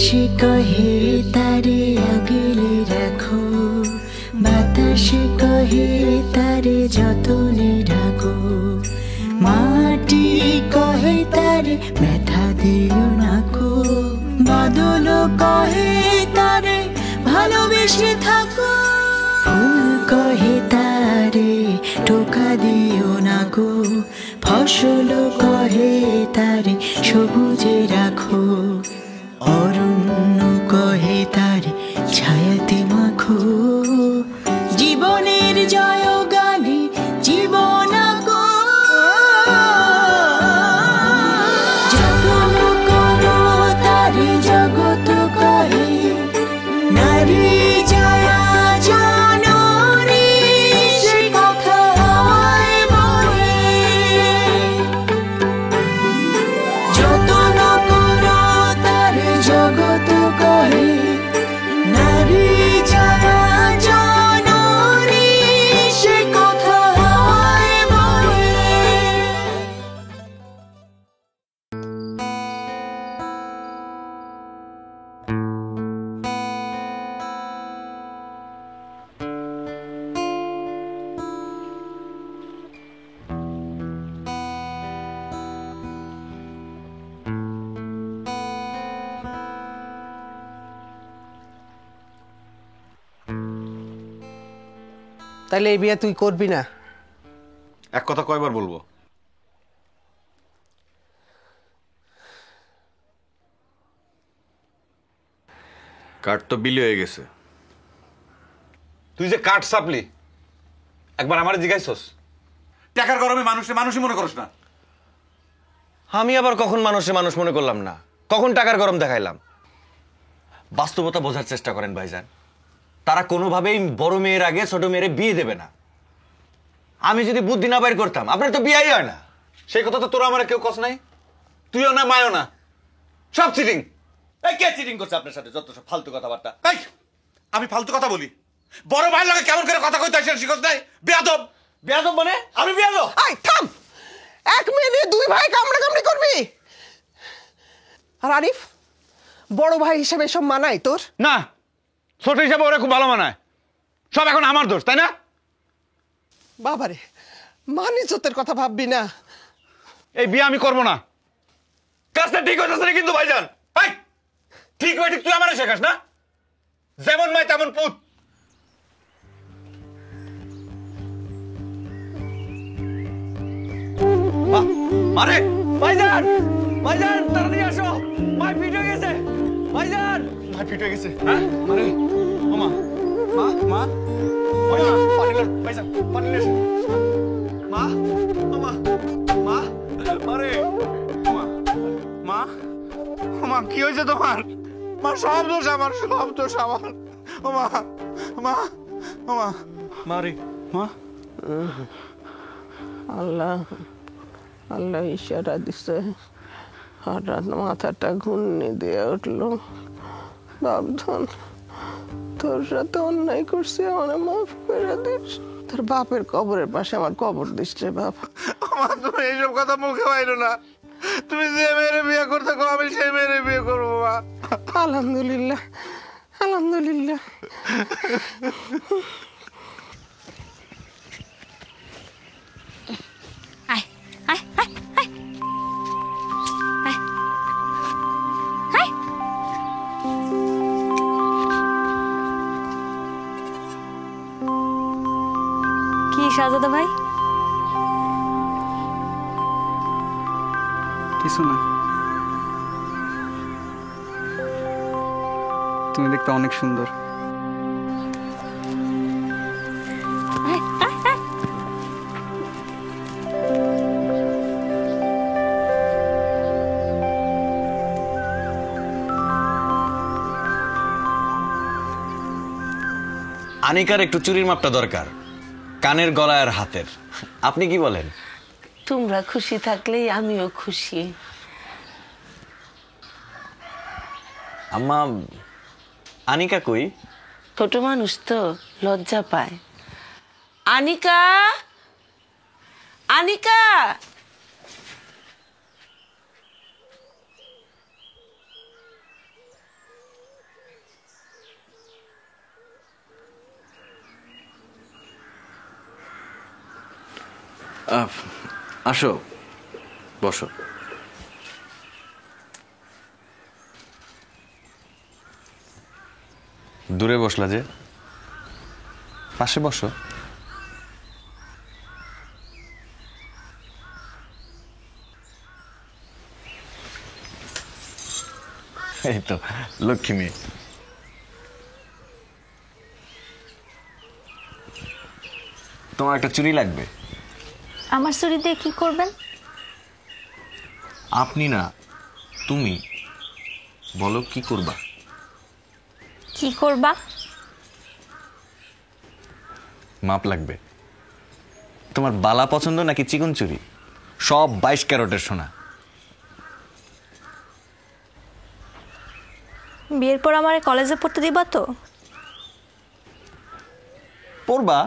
আকাশে কহে তারে আগলে রাখো, বাতাসে কহে তারে যতনে ঢাকো, মাটি কহে তারে ব্যথা দিও নাকো, বাদল কহে তারে ভালোবেসে থাকো, ফুল কহে তারে টোকা দিও নাকো, ফসল কহে তারে সবুজে রাখো, অরণ্য কহে তারে ছায়াতে মাখো, জীবনের জয় গানে জীবন আঁকো। যতন করো তারে জগৎ কহে, নারী জয়া জননী সে কথা হয় বলে। যতন করো তারে জগৎ কহে, নারী জয়া জননী সে কথা হয় বলে। তাইলে এই বিয়ে তুই করবি না? এক কথা কয়বার বলবো? কাঠ তো বিলি হয়ে গেছে। তুই যে কাঠ সাপলি, একবার আমারে জিজ্ঞাসছস? টাকার গরমে মানুষই মনে করস না। আমি আবার কখন মানুষ মনে করলাম না? কখন টাকার গরম দেখাইলাম? বাস্তবতা বোঝার চেষ্টা করেন ভাইজান। তারা কোনোভাবেই বড় মেয়ের আগে ছোট মেয়ের বিয়ে দেবে না। আমি যদি বুদ্ধি না বাইর করতাম, আপনার তো বিয়েই হয় না। সেই কথা তো তোরা আমার কেউ কস নাই, তুইও না মায়ও না, সব চিটিং। এই কে চিটিং করছে আপনার সাথে? যত সব ফালতু কথাবার্তা। এই আমি ফালতু কথা বলি? বড় ভাইয়ের লগে কেমন করে কথা কইতে আসেন শিখছ নাই? বেয়াদব। বেয়াদব মানে? আমি বেয়াদব? আই থাম, এক মেয়ে দুই ভাই কামড়াকামড়ি করবি? আর আরিফ, বড় ভাই হিসেবে সব মানায় তোর? না, ছোট হিসাবে ওরা খুব ভালো মানায়। সব এখন আমার দোষ, তাই না? বাবারে, মান ইজ্জতের কথা ভাববি না। এই বিয়ে আমি করবো না। কাজটা ঠিক হইতেছে না কিন্তু ভাইজান। এই ঠিক হয়ে ঠিক তুই আমারে শেখাস না? যেমন মায় তেমন পুত। আরে ভাইজান, ভাইজান তাড়াতাড়ি আসো, মাই ফিট হয়ে গেছে। ভাইজান, মাই ফিট হয়ে গেছে। হ্যাঁ আরে ওমা, মা মা ভাইজান পানি লন, ভাইজান পানি লন। মা ওমা, মা আরে ওমা, মা ওমা কি হয়েছে তোমার? মা সব দোষ আমার, সব দোষ আমার। ওমা মা ওমা, মারে মা আল্লাহ আল্লাহ ইশারা দিছে, হঠাৎ মাথাটা ঘূর্ণি দিয়ে উঠলো। বাপধন, তোর সাথে অন্যায় করছি, আমার মাফ করে দিস। তোর বাপের কবরের পাশে আমার কবর দিস রে বাপ। মা তুমি এইসব কথা মুখে বাইরো না। তুমি যে মেয়েরে বিয়ে করতে কো আমি সেই মেয়েরে বিয়ে করবো। মা আলহামদুলিল্লাহ, আলহামদুলিল্লাহ। আয় আয় আয় আয় আয় আয়। কি শাহজাদা ভাই? কিছু না, তুমি দেখতে অনেক সুন্দর। আয় আয় আয়। আনিকার একটু চুরির মাপটা দরকার, কানের গলায় আর হাতের। আপনি কি বলেন? তোমরা খুশি থাকলেই আমিও খুশি। আম্মা, আনিকা কই? ছোট মানুষ তো লজ্জা পায়। আনিকা, আনিকা। আসো, বসো। দূরে বসলা যে, পাশে বসো। এই তো লক্ষ্মী মেয়ে। তোমার একটা চুড়ি লাগবে। আমার চুরি দিয়ে কি করবেন? আপনি না, তুমি বলো কি করবা? কি করবা? মাপ লাগবে। তোমার বালা পছন্দ নাকি চিকন চুড়ি? সব 22 ক্যারেটের সোনা। বিয়ের পর আমার কলেজে পড়তে দিবা তো? পড়বা।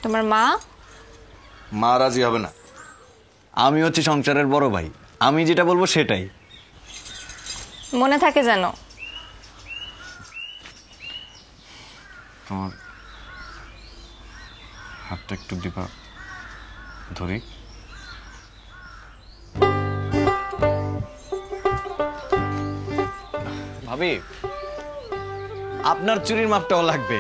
তোমার মা? মা রাজি হবে না। আমি হচ্ছে সংসারের বড় ভাই, আমি যেটা বলবো সেটাই। মনে থাকে যেন। তোমার হাতটা একটু দিবা, ধরি। ভাবি, আপনার চুরির মাপটাও লাগবে,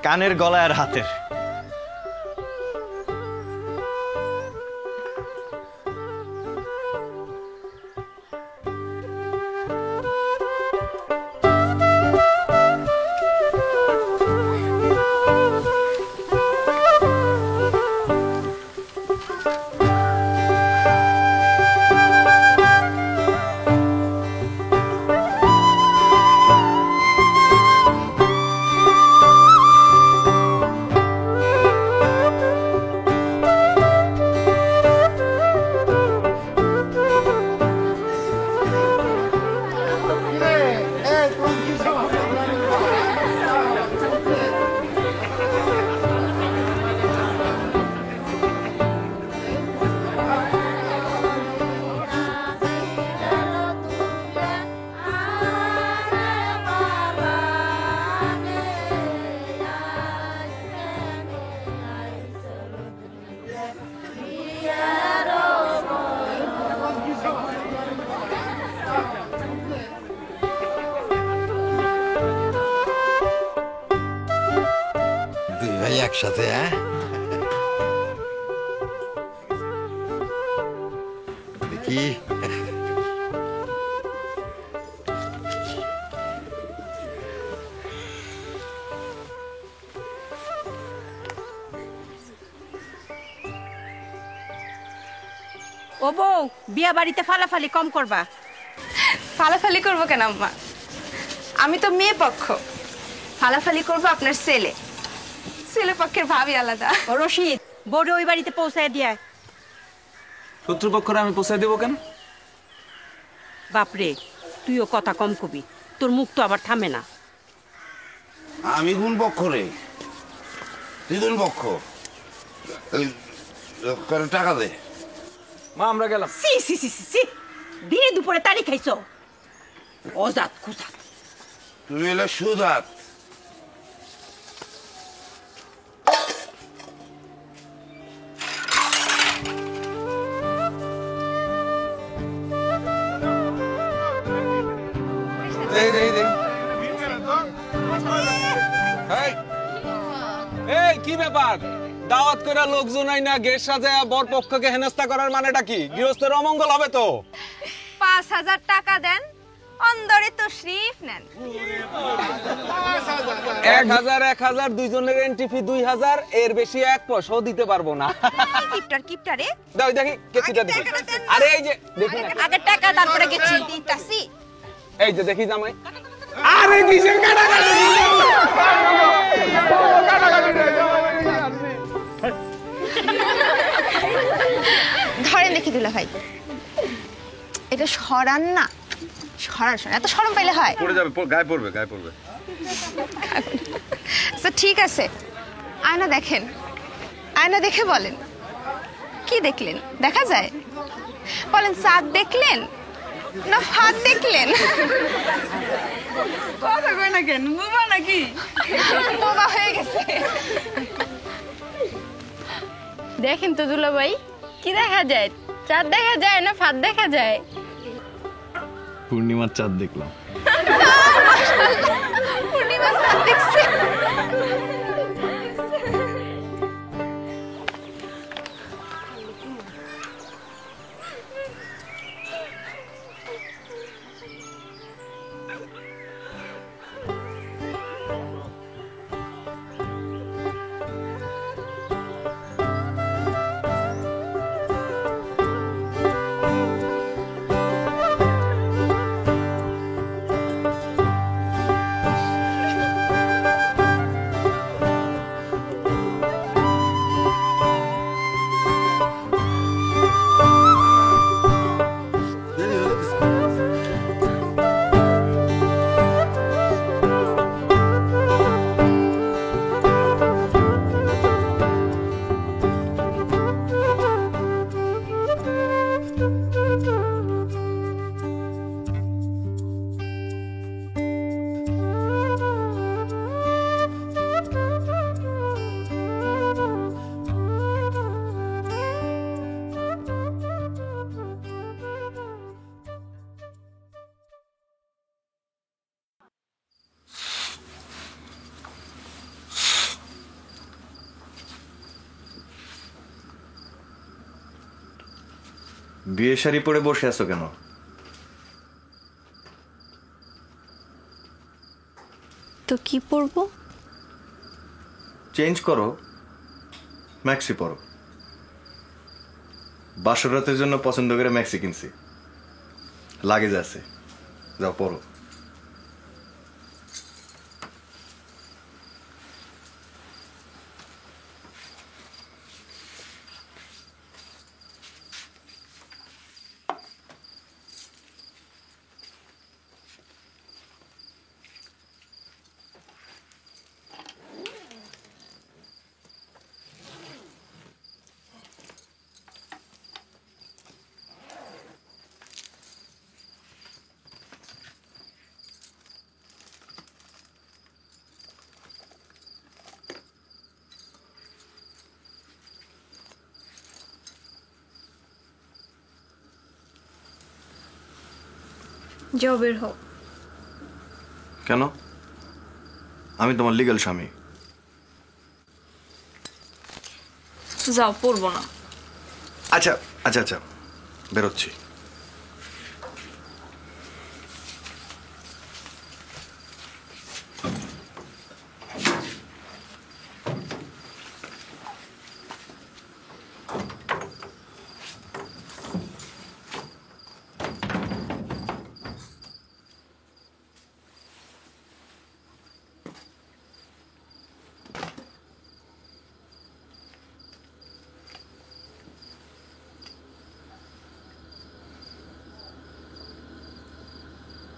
কানের, গলায় আর হাতের। ভাই একসাথে, হ্যাঁ? দেখি ও বউ, বিয়া বাড়িতে ফালাফালি কম করবা। ফালাফালি করবো কেন আম্মা? আমি তো মেয়ে পক্ষ, ফালাফালি করবো আপনার ছেলে। ছেলে পক্ষের ভাবি আলাদা। ও রশিদ, বউরে ওই বাড়িতে পৌঁছায় দিয়ে। শত্রুপক্ষরা আমি পৌঁছায় দেবো কেন? বাপরে, তুইও কথা কম কবি, তোর মুখ তো আবার থামে না। আমি কোন পক্ষ রে? তুই কোন পক্ষ? টাকা দে। মা আমরা গেলাম। সি সি সি সি, দিনে দুপুরে তারি খাইছো। অজাত কুজাত। তুমি এলে সুজাত। এই কি ব্যাপার? দাওয়াত করে লোকজন আইনা গেট সাজায়া বর পক্ষকে হেনস্থা করার মানেটা কি? গৃহস্থের অমঙ্গল হবে তো। 5000 টাকা দেন, অন্দরে তো শরীফ নেন। 1000 দুইজনের এন্ট্রি ফি 2000, এর বেশি এক পয়সাও দিতে পারবো না। কিপটারে দাও দেখি কেচিটা দেখি। আরে এই যে দেখি না, আগে টাকা তারপরে গেছি দিতাছি। এই যে দেখি জামাই। আরে কিসের কাটাকাটি? ধরেন দেখি দুলা ভাই, এটা সরান না, সরান এত শরম পাইলে হয়? পড়ে যাবে, গায়ে পড়বে, গায়ে পড়বে। আচ্ছা ঠিক আছে, আয়না দেখেন, আয়না দেখে বলেন কি দেখলেন? দেখা যায়? বলেন চাঁদ দেখলেন না ফাঁদ দেখলেন? কথা কই না কেন? বোবা নাকি? বোবা হয়ে গেছে। দেখেন তো দুলাভাই, কি দেখা যায়? চাঁদ দেখা যায় না ফাঁদ দেখা যায়? পূর্ণিমার চাঁদ দেখলাম। পূর্ণিমার চাঁদ দেখছে। বিয়ে শাড়ি পরে বসে আছো কেন? তো কি পরবো? চেঞ্জ করো, ম্যাক্সি পরো। বাসর রাতের জন্য পছন্দ করে ম্যাক্সি কিনছি, লাগেজ আছে, যাও পরো। যাও বের হও। কেন? আমি তোমার লিগ্যাল স্বামী। যাও, পরবো না। আচ্ছা আচ্ছা আচ্ছা, বেরোচ্ছি।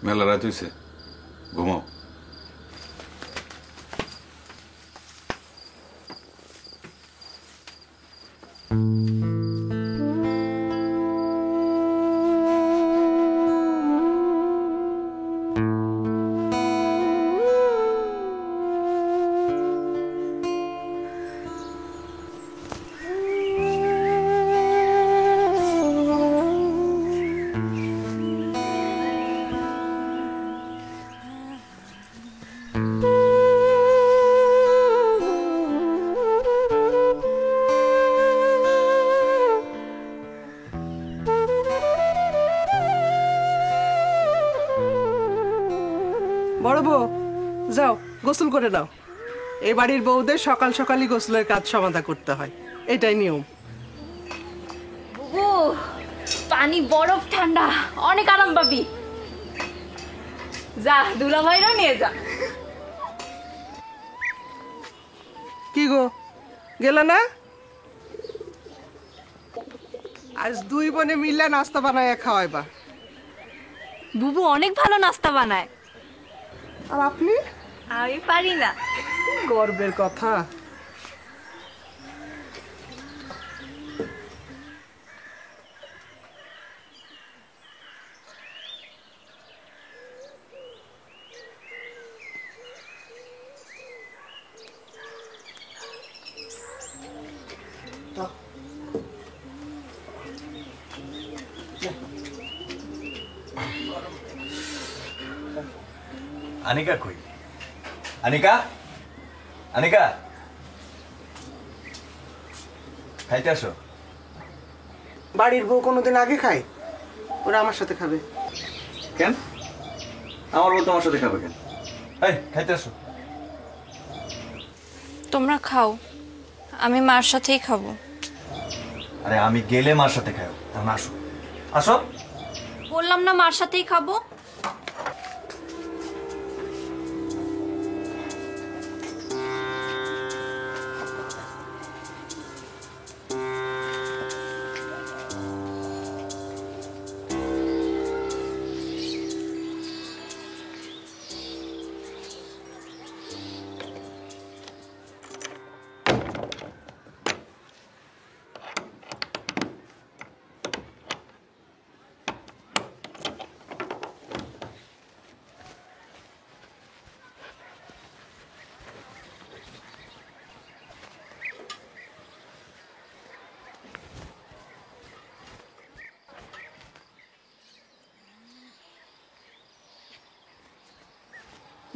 মেলা রাত হইছে, ঘুমাও। বড় বউ, যাও গোসল করে নাও। এই বাড়ির বউদের সকাল সকালই গোসলের কাজ সমাধা করতে হয়, এটাই নিয়ম। বুবু, পানি বরফ ঠান্ডা, অনেক আরাম পাবি। যা, দুলাভাইরা নিয়ে যা। কি গো, গেল না? আজ দুই বোনে মিলে নাস্তা বানায় খাওয়াইবা। বুবু অনেক ভালো নাস্তা বানায়। আর আপনি? আমি পারি না। গর্বের কথা। আনিকা কই? আনিকা, আনিকা, খাইতে আসো। বাড়ির বউ কোনোদিন আগে খায়? ওরা আমার সাথে খাবে। কেন আমার বউ তোমার সাথে খাবে কেন? এই খাইতে আসো। তোমরা খাও, আমি মার সাথেই খাবো। আরে আমি গেলে মার সাথে খাও, তখন আসো। আসো। বললাম না মার সাথেই খাবো।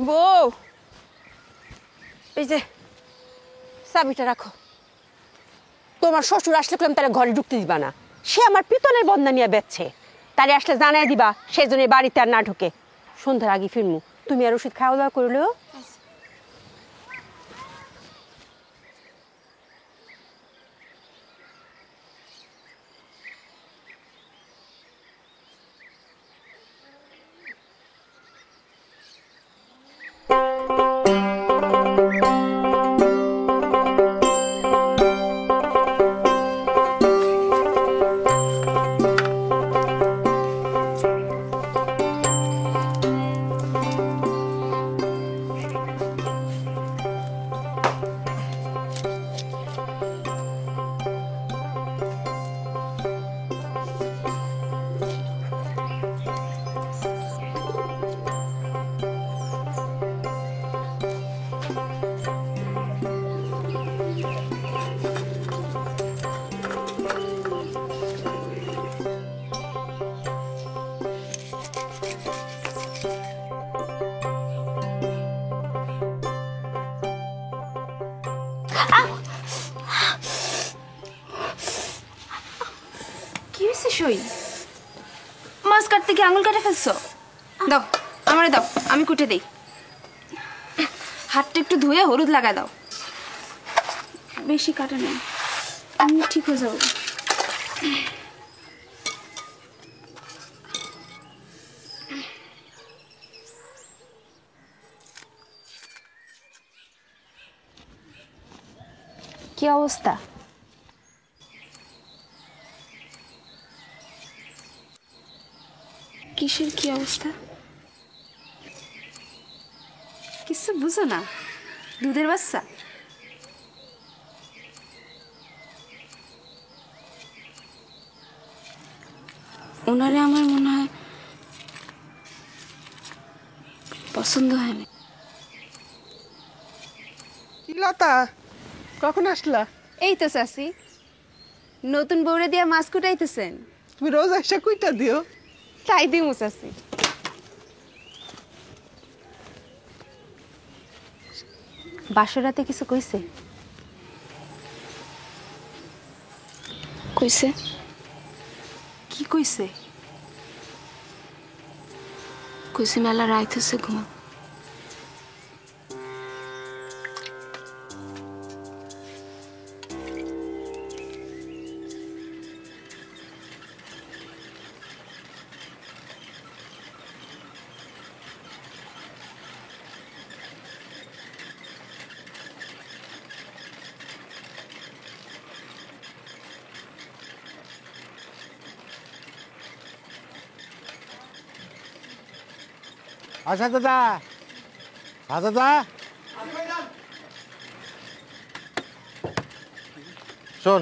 বউ, এই যে চাবিটা রাখো। তোমার শ্বশুর আসলে কেমন তারা ঘরে ঢুকতে দিবা না। সে আমার পিতলের বন্ধা নিয়ে বেচছে, তারে আসলে জানাই দিবা সেই জন্য বাড়িতে আর না ঢুকে। সন্ধ্যার আগে ফিরমু, তুমি আর ওষুধ খাওয়া দাওয়া করলেও। কি হয়েছে সই? মাছ কাটতে কি আঙুল কাটে ফেলছো? দাও, আমারে দাও, আমি কুটে দেই। হাতটা একটু ধুয়ে হলুদ লাগা দাও। বেশি কাটে নেই, আমি ঠিক হয়ে যাবো। কি অবস্থা? কিসের কি অবস্থা? কিছু বুঝো না? দুধের বাচ্চা? ওনারে আমার মনে হয় পছন্দ হয়নি। লতা, কখন আসলা? এই তো চাচি, নতুন বউরে দিয়া মাছ কুটাইতেছেন। তুমি রোজ এসে কুইটা দিও। তাই দিমু চাচি। বাসরাতে কিছু কইছে? কইছে? কি কইছে? কইছে মেলা রাইত হচ্ছে ঘুমা। আচ্ছা দাদা, দাদা শোন,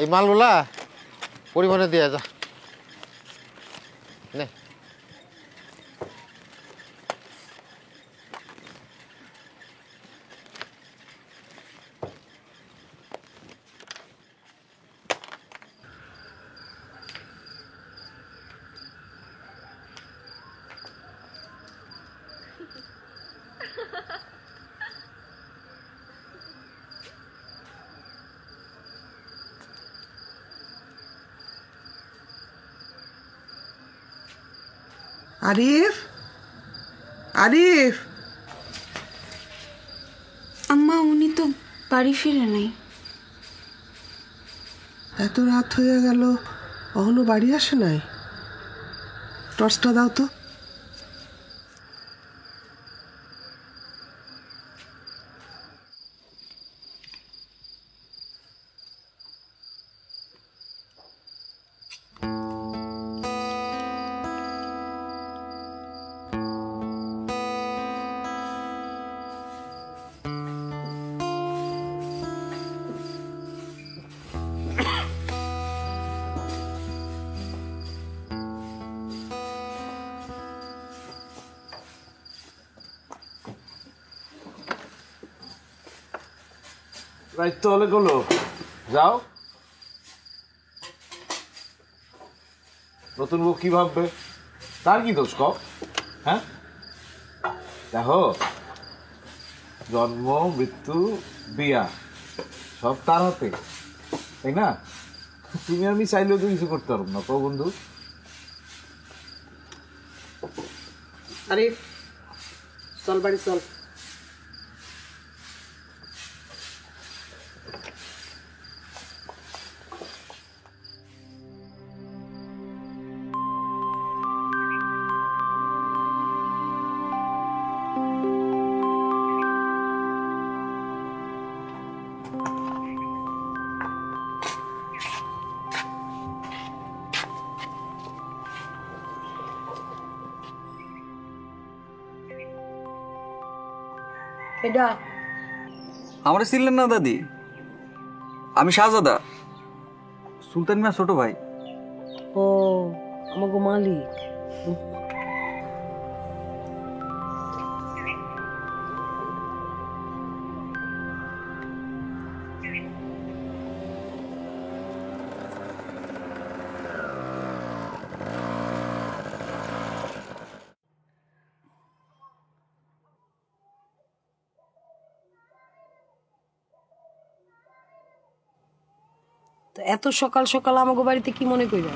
এই মালগুলা পরিবহনে দিয়ে যা। নে আরিফ, আরিফ, আম্মা উনি তো বাড়ি ফিরে নাই। এত রাত হয়ে গেল, এখনো বাড়ি আসে নাই? টর্চটা দাও তো। রাইট তো হলে গেলো, যাও। নতুন বউ কি ভাববে? তার কি দোষ কও? হ্যাঁ দেখো, জন্ম মৃত্যু বিয়া সব তার হাতে, তাই না? তুমি আমি চাইলেও তো কিছু করতে পারবো না, কও বন্ধু। আরিফ, চল বাড়ি চল। এটা আমরা ছিলেন না দাদি, আমি শাহজাদা, সুলতান মিয়া ছোট ভাই। ও আমাকে মালিক। এত সকাল সকাল আমাকে বাড়িতে কি মনে কইরা?